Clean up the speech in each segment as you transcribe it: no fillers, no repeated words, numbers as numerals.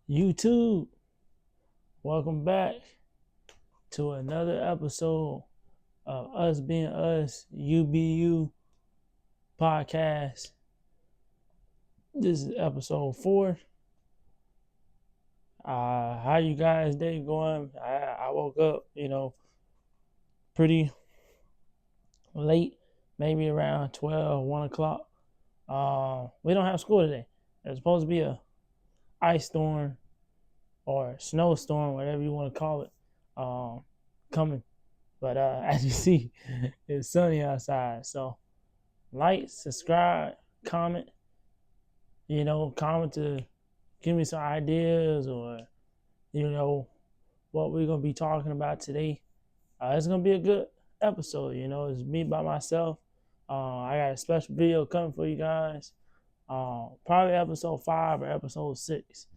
YouTube, welcome back to another episode of Us Being Us, UBU podcast. This is episode 4. How you guys' day going? I woke up, pretty late, maybe around 12, 1 o'clock. We don't have school today. There's supposed to be a ice storm or snowstorm, whatever you want to call it, coming. But as you see, it's sunny outside. So like, subscribe, comment, comment to give me some ideas or, what we're going to be talking about today. It's going to be a good episode. It's me by myself. I got a special video coming for you guys. Probably episode 5 or episode 6.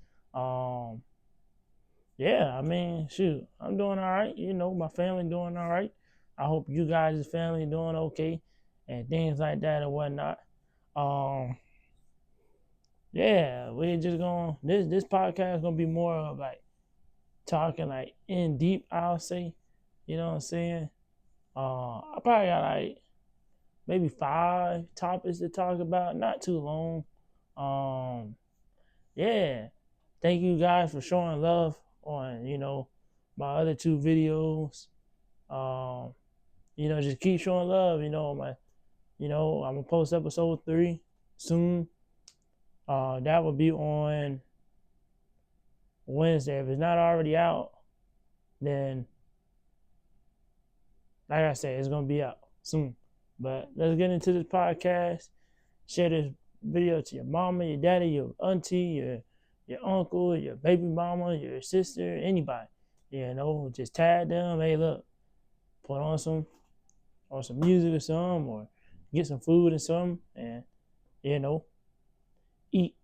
Yeah, I mean, shoot, I'm doing all right. My family doing all right. I hope you guys' family doing okay and things like that and whatnot. Yeah, we just going this podcast gonna be more of like talking like in deep, I'll say. You know what I'm saying? I probably got like maybe 5 topics to talk about, not too long. Yeah. Thank you guys for showing love on, my other 2 videos. Just keep showing love, I'm gonna post episode 3 soon. That will be on Wednesday. If it's not already out, then like I said, it's gonna be out soon. But let's get into this podcast. Share this video to your mama, your daddy, your auntie, your uncle, your baby mama, your sister, anybody. Just tag them. Hey, look, put on some music or something, or get some food or something, and eat.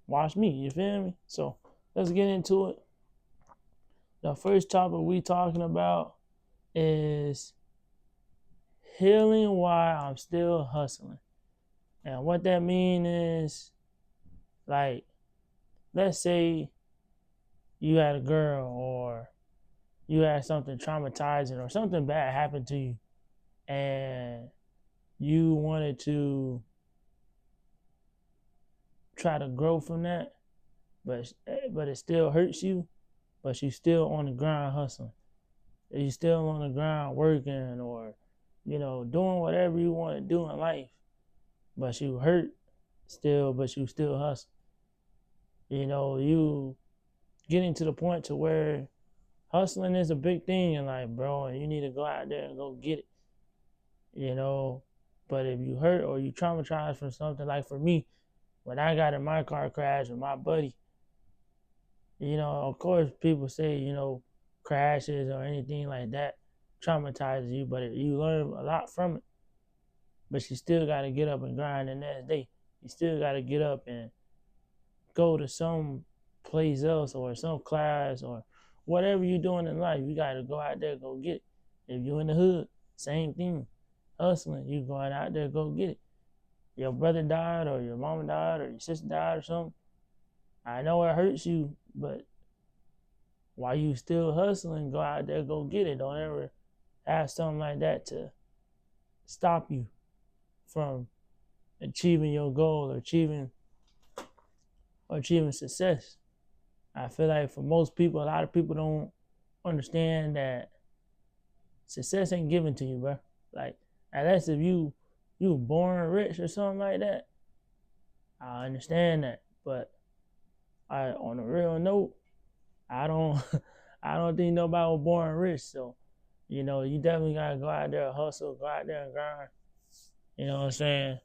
Watch me. You feel me? So let's get into it. The first topic we talking about is healing while I'm still hustling. And what that means is, like, let's say you had a girl or you had something traumatizing or something bad happen to you and you wanted to try to grow from that, but it still hurts you, but you still on the grind hustling. You still on the ground working or, doing whatever you want to do in life, but you hurt still, but you still hustle. You getting to the point to where hustling is a big thing in life, bro, and you need to go out there and go get it, But if you hurt or you traumatized from something, like for me, when I got in my car crash with my buddy, of course people say, crashes or anything like that traumatizes you, but you learn a lot from it. But you still got to get up and grind the next day. You still got to get up and go to some place else or some class or whatever you're doing in life. You got to go out there, go get it. If you're in the hood, same thing. Hustling, you going out there, go get it. Your brother died or your mama died or your sister died or something. I know it hurts you, but while you still hustling, go out there, go get it. Don't ever have something like that to stop you from achieving your goal or achieving success. I feel like for most people, a lot of people don't understand that success ain't given to you, bro. Like, unless if you were born rich or something like that, I understand that. But on a real note, I don't think nobody was born rich. So, you definitely gotta go out there and hustle, go out there and grind. You know what I'm saying?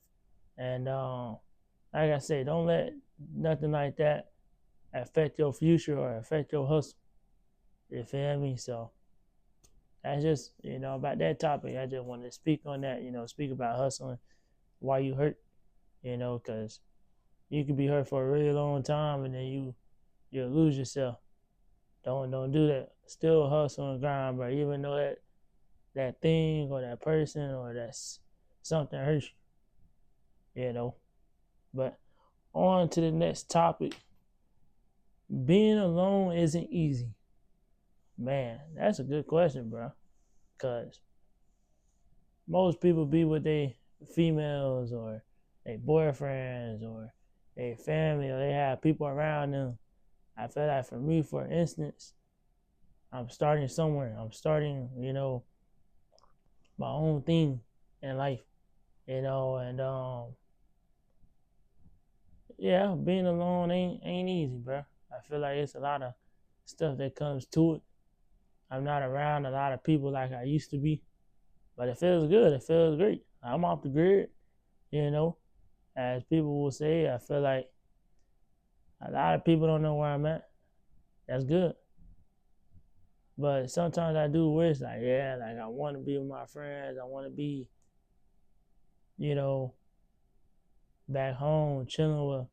And like I say, don't let nothing like that affect your future or affect your hustle. You feel me? So that's just, about that topic. I just wanted to speak on that, speak about hustling while you hurt, because you could be hurt for a really long time and then you'll lose yourself. Don't do that. Still hustle and grind, bro. Even though that thing or that person or that's something hurts you, But on to the next topic. being alone isn't easy. Man, that's a good question, bro. Cause most people be with their females or their boyfriends or their family or they have people around them. I feel like for me, for instance, I'm starting somewhere. I'm starting, my own thing in life, and yeah, being alone ain't easy, bro. I feel like it's a lot of stuff that comes to it. I'm not around a lot of people like I used to be, but it feels good. It feels great. I'm off the grid, you know. As people will say, I feel like a lot of people don't know where I'm at. That's good. But sometimes I do wish, like, yeah, like I want to be with my friends. I want to be, you know, back home chilling with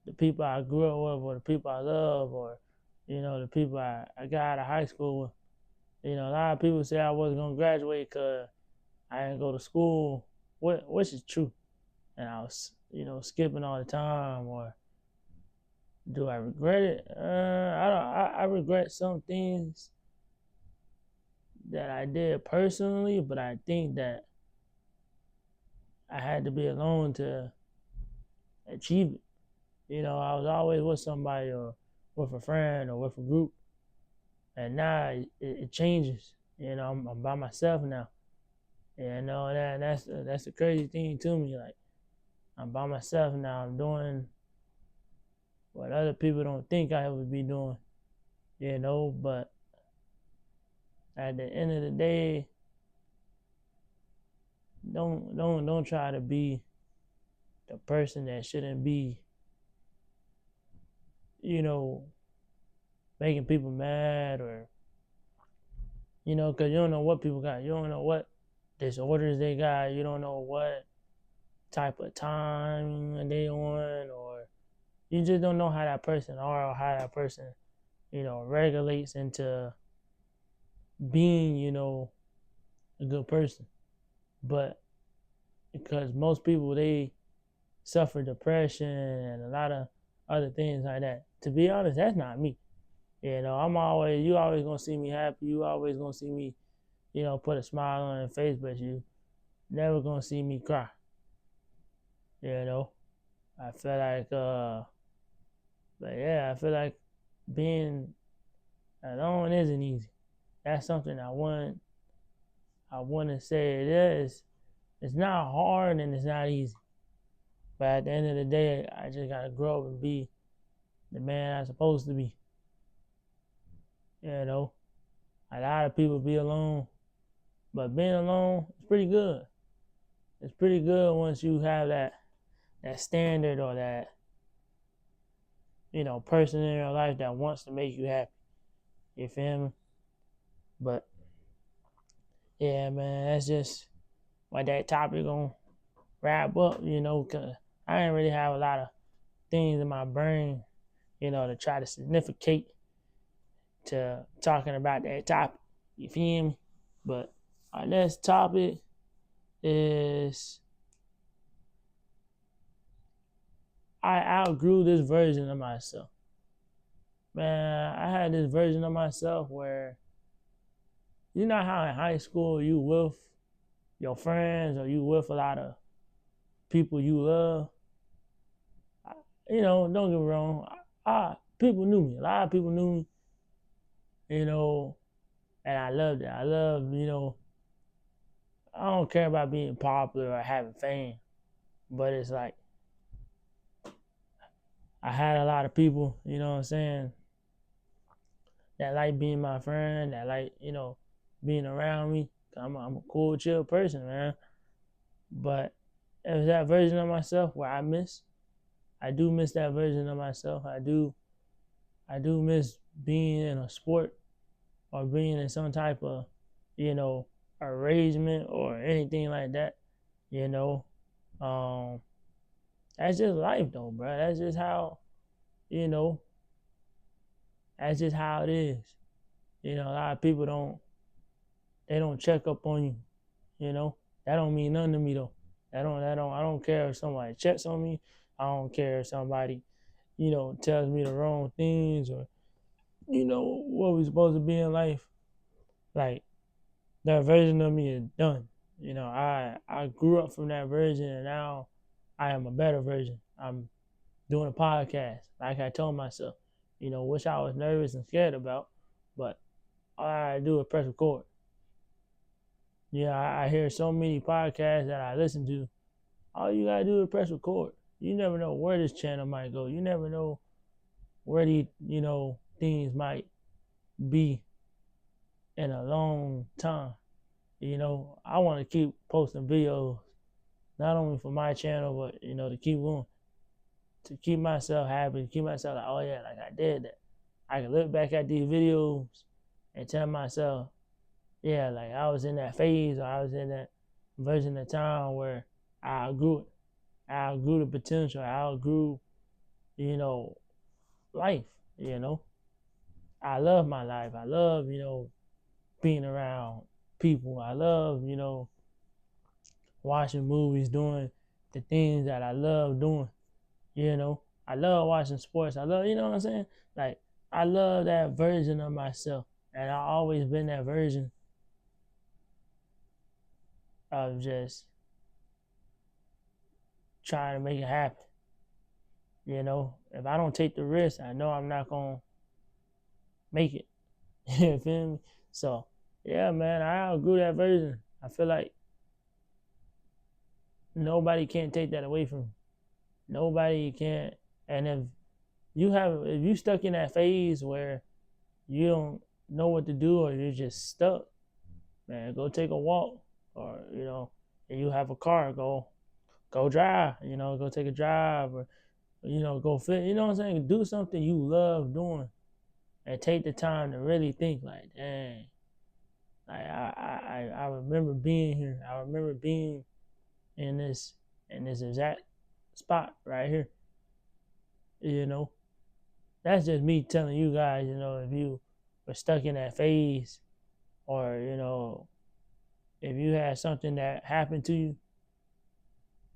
the people I grew up with or the people I love or, the people I got out of high school with. A lot of people say I wasn't going to graduate because I didn't go to school, which is true. And I was, skipping all the time. Or do I regret it? I don't. I regret some things that I did personally, but I think that I had to be alone to achieve it. I was always with somebody or with a friend or with a group, and now it changes. I'm by myself now. That's the crazy thing to me. Like I'm by myself now. I'm doing what other people don't think I would be doing. But at the end of the day, don't try to be the person that shouldn't be, you know, making people mad or, because you don't know what people got. You don't know what disorders they got. You don't know what type of time they on, or you just don't know how that person are or how that person, regulates into being, a good person. But because most people they suffer depression and a lot of other things like that. To be honest, that's not me. You always gonna see me happy. You always gonna see me, put a smile on your face, but you never gonna see me cry. I feel like, but yeah, I feel like being alone isn't easy. That's something I want to say it is. It's not hard and it's not easy. But at the end of the day, I just gotta grow up and be the man I'm supposed to be. A lot of people be alone, but being alone is pretty good. It's pretty good once you have that standard or that person in your life that wants to make you happy. You feel me? But yeah, man, that's just what that topic gonna wrap up. Cause I didn't really have a lot of things in my brain, to try to significate to talking about that topic. You feel me? But our next topic is I outgrew this version of myself. Man, I had this version of myself where you know how in high school you with your friends or you with a lot of people you love. Don't get me wrong. People knew me. A lot of people knew me. And I loved it. I love, I don't care about being popular or having fame, but it's like I had a lot of people, what I'm saying, that like being my friend, that like, being around me. I'm a cool, chill person, man. But it was that version of myself where I miss. I do miss that version of myself. I do miss being in a sport or being in some type of, arrangement or anything like that. That's just life though, bro. That's just how, that's just how it is. A lot of people don't check up on you. That don't mean nothing to me though. I don't care if somebody checks on me. I don't care if somebody, tells me the wrong things, or what we supposed to be in life. Like, that version of me is done. I grew up from that version, and now I am a better version. I'm doing a podcast, like I told myself. Which I was nervous and scared about, but all I do is press record. I hear so many podcasts that I listen to. All you gotta do is press record. You never know where this channel might go. You never know where these things might be in a long time. I want to keep posting videos, not only for my channel, but to keep going, to keep myself happy, to keep myself like, oh yeah, like I did that. I can look back at these videos and tell myself, yeah, like I was in that phase, or I was in that version of time where I outgrew it. I outgrew the potential. I outgrew, life. I love my life. I love, being around people. I love, watching movies, doing the things that I love doing. I love watching sports. I love, what I'm saying? Like, I love that version of myself. And I've always been that version of just trying to make it happen. If I don't take the risk, I know I'm not going to make it. You feel me? So, yeah, man, I outgrew that version. I feel like nobody can take that away from me. Nobody can. And if you stuck in that phase where you don't know what to do, or you're just stuck, man, go take a walk. Or, if you have a car, go drive, go take a drive, or, go fit, you know what I'm saying? Do something you love doing, and take the time to really think, like, dang, I remember being here. I remember being in this exact spot right here. That's just me telling you guys, if you were stuck in that phase, or, if you had something that happened to you,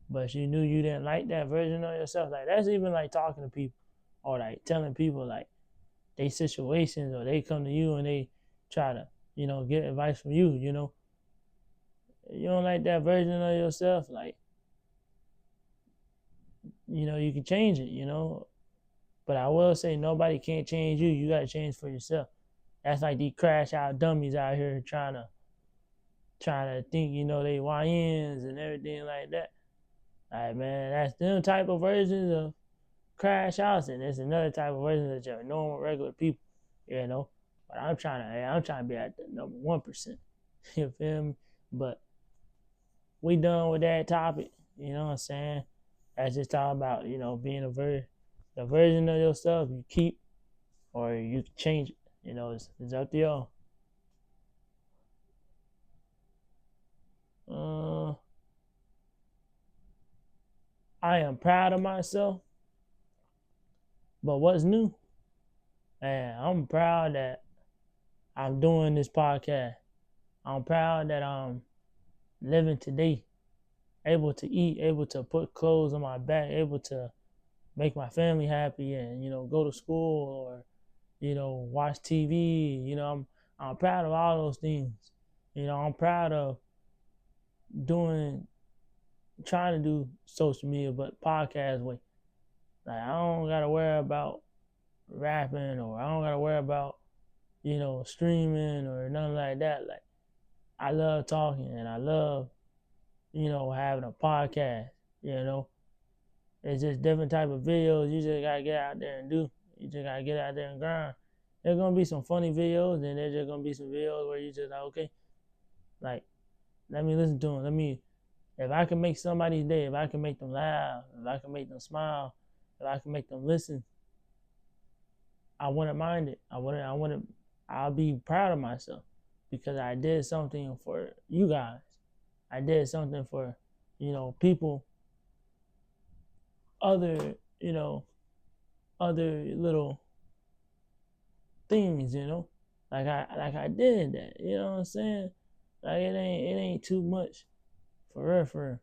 but you knew you didn't like that version of yourself, like, that's even like talking to people, or like telling people like they situations, or they come to you and they try to, get advice from you, you don't like that version of yourself, like, you can change it, but I will say nobody can't change you. You gotta change for yourself. That's like these crash out dummies out here trying to think, they YNs and everything like that. Like, man, that's them type of versions of crash outs, and there's another type of version of just normal regular people, But I'm trying to be at the number 1%. You feel me? But we done with that topic. You know what I'm saying? That's just talking about, being the version of yourself you keep, or you can change it. It's up to y'all. I am proud of myself, but what's new? Man, I'm proud that I'm doing this podcast. I'm proud that I'm living today, able to eat, able to put clothes on my back, able to make my family happy, and go to school, or watch TV. I'm proud of all those things. I'm proud of trying to do social media, but podcast way. Like, I don't gotta worry about rapping, or I don't gotta worry about streaming or nothing like that. Like, I love talking, and I love having a podcast. It's just different type of videos. You just gotta get out there and do. You just gotta get out there and grind. There's gonna be some funny videos, and there's just gonna be some videos where you just like, okay, like, let me listen to them. If I can make somebody's day, if I can make them laugh, if I can make them smile, if I can make them listen, I wouldn't mind it. I'll be proud of myself, because I did something for you guys. I did something for, people, other little things, like I did that, you know what I'm saying? Like, it ain't too much, for real.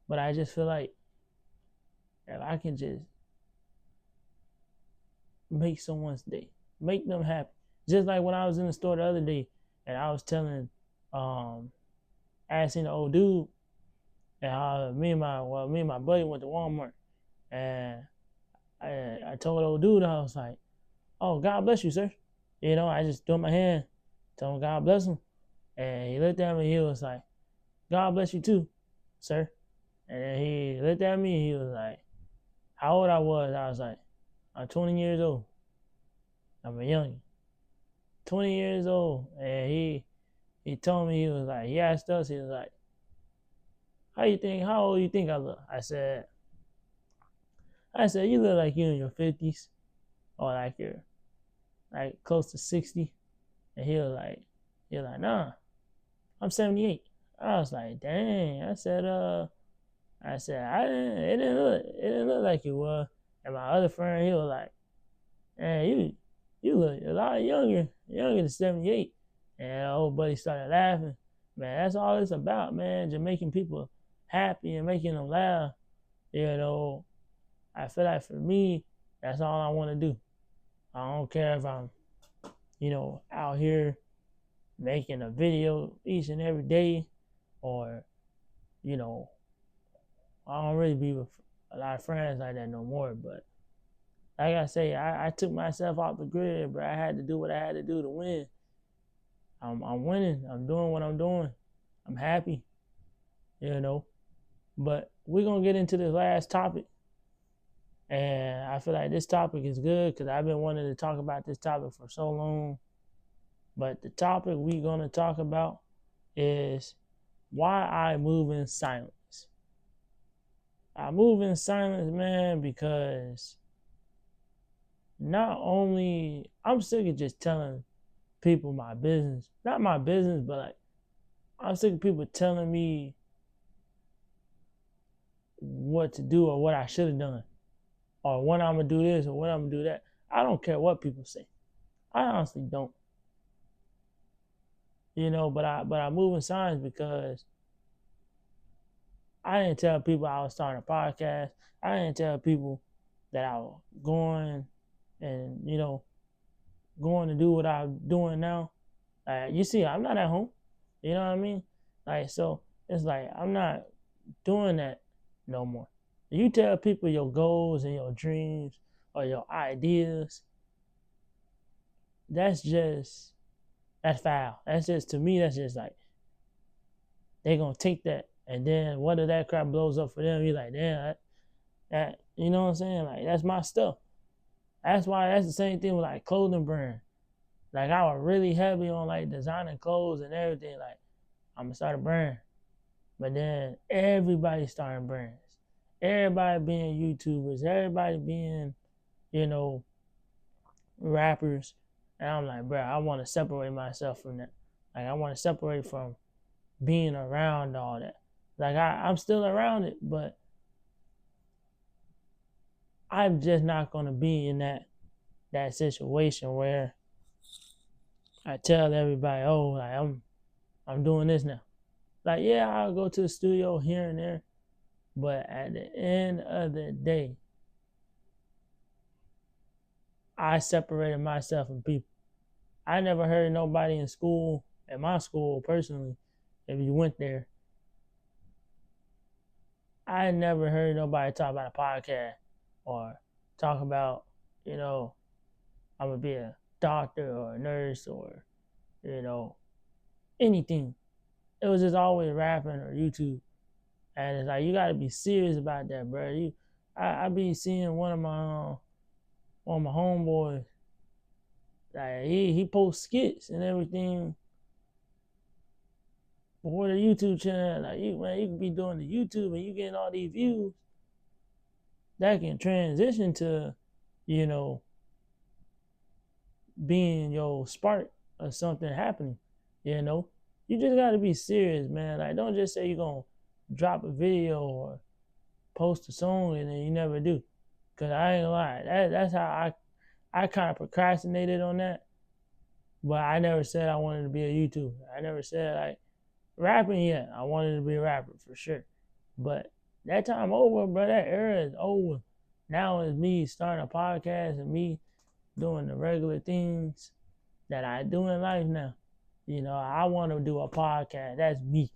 But I just feel like if I can just make someone's day, make them happy. Just like when I was in the store the other day and I was telling, asking the old dude, and me and my buddy went to Walmart, and I told the old dude, I was like, "Oh, God bless you, sir." I just threw my hand, told him God bless him, and he looked at me. He was like, "God bless you too, sir." And then he looked at me. He was like, "How old I was?" I was like, "I'm 20 years old. I'm a youngin', 20 years old." And he told me, he asked us, he was like, how old you think I look? I said, you look like you're in your 50s or like you're like close to 60. And he was like, nah, I'm 78. I was like, dang. It didn't look like you were. And my other friend, he was like, man, you look a lot younger than 78. And old buddy started laughing. Man, that's all it's about, man. Just making people happy and making them laugh. I feel like for me, that's all I want to do. I don't care if I'm, out here making a video each and every day, or, I don't really be with a lot of friends like that no more. But like I say, I took myself off the grid, but I had to do what I had to do to win. I'm winning. I'm doing what I'm doing. I'm happy, But we're going to get into this last topic. And I feel like this topic is good because I've been wanting to talk about this topic for so long. But the topic we're going to talk about is why I move in silence. I move in silence, man, because not only I'm sick of just telling people my business. Not my business, but like I'm sick of people telling me what to do or what I should have done, or when I'm gonna do this or when I'm gonna do that. I don't care what people say. I honestly don't. But I move in silence because I didn't tell people I was starting a podcast. I didn't tell people that I was going and going to do what I'm doing now. You see, I'm not at home. You know what I mean? So it's like I'm not doing that no more. You tell people your goals and your dreams or your ideas, that's foul. That's just, to me, that's just like, they're going to take that. And then whether that crap blows up for them, you're like, damn, that, you know what I'm saying? Like, that's my stuff. That's the same thing with like clothing brand. Like I was really heavy on like designing clothes and everything. Like I'm gonna start a brand. But then everybody starting brands. Everybody being YouTubers, everybody being, rappers. And I'm like, bro, I want to separate myself from that. Like I want to separate from being around all that. Like I'm still around it, but I'm just not gonna be in that situation where I tell everybody, oh, like I'm doing this now. Like, yeah, I'll go to the studio here and there, but at the end of the day, I separated myself from people. I never heard nobody in school, at my school personally, if you went there, I never heard nobody talk about a podcast or talk about, I'm going to be a doctor or a nurse or, anything. It was just always rapping or YouTube. And it's like, you got to be serious about that, bro. I be seeing one of my homeboys, like he posts skits and everything for the YouTube channel. Like you can be doing the YouTube and you getting all these views. That can transition to, being your spark of something happening. You just got to be serious, man. Like don't just say you're gonna drop a video or post a song and then you never do. Cause I ain't gonna lie, that's how I kind of procrastinated on that. But I never said I wanted to be a YouTuber. I never said like rapping yet. I wanted to be a rapper for sure. But that time over, bro. That era is over. Now it's me starting a podcast and me doing the regular things that I do in life now. You know, I want to do a podcast. That's me.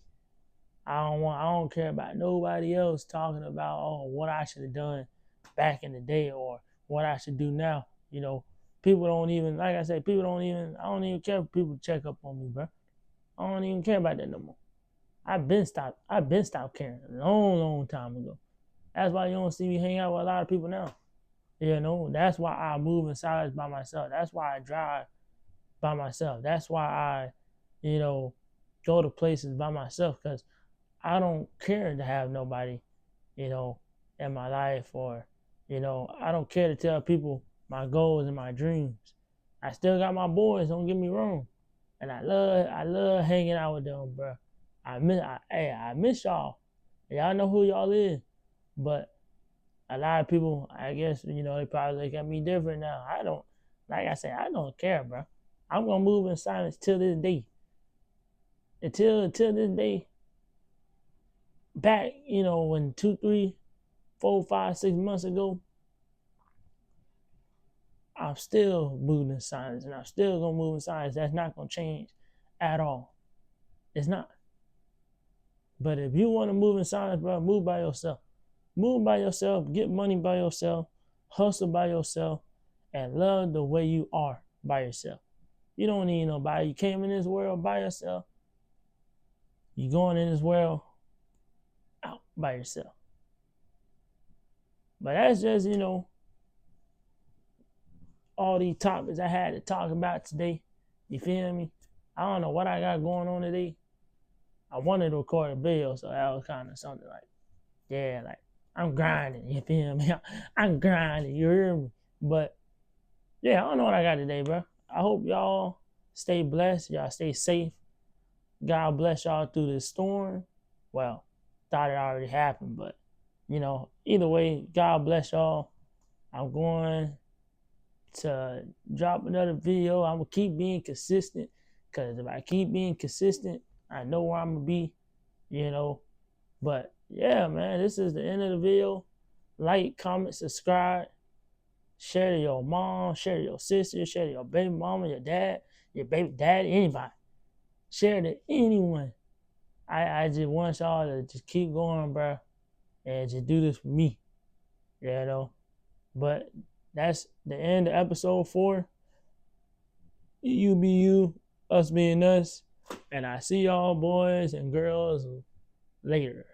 I don't care about nobody else talking about what I should have done back in the day or what I should do now. You know, people don't even, like I said, I don't even care if people check up on me, bro. I don't even care about that no more. I've been stopped caring a long time ago. That's why you don't see me hang out with a lot of people now. You know, that's why I move in silence by myself. That's why I drive by myself. That's why I, you know, go to places by myself, because I don't care to have nobody, you know, in my life, or, you know, I don't care to tell people my goals and my dreams. I still got my boys, don't get me wrong. And I love hanging out with them, bro. I miss y'all. Y'all know who y'all is. But a lot of people, I guess, you know, they probably look at me different now. Like I said, I don't care, bro. I'm gonna move in silence till this day. Until this day. Back, you know, when 2, 3, 4, 5, 6 months ago, I'm still moving in silence, and I'm still gonna move in silence. That's not gonna change at all. It's not. But if you want to move in silence, bro, move by yourself. Move by yourself, get money by yourself, hustle by yourself, and love the way you are by yourself. You don't need nobody. You came in this world by yourself. You going in this world out by yourself. But that's just, you know, all these topics I had to talk about today. You feel me? I don't know what I got going on today. I wanted to record a video, so that was kind of something like, yeah, like, I'm grinding, you feel me? I'm grinding, you hear me? But, yeah, I don't know what I got today, bro. I hope y'all stay blessed. Y'all stay safe. God bless y'all through this storm. Well, thought it already happened, but, you know, either way, God bless y'all. I'm going to drop another video. I'm going to keep being consistent, because if I keep being consistent, I know where I'm going to be, you know. But, yeah, man, this is the end of the video. Like, comment, subscribe. Share to your mom, share to your sister, share to your baby mama, your dad, your baby daddy, anybody. Share to anyone. I just want y'all to just keep going, bro, and just do this for me, you know. But that's the end of episode 4. You be you, us being us. And I see y'all boys and girls later.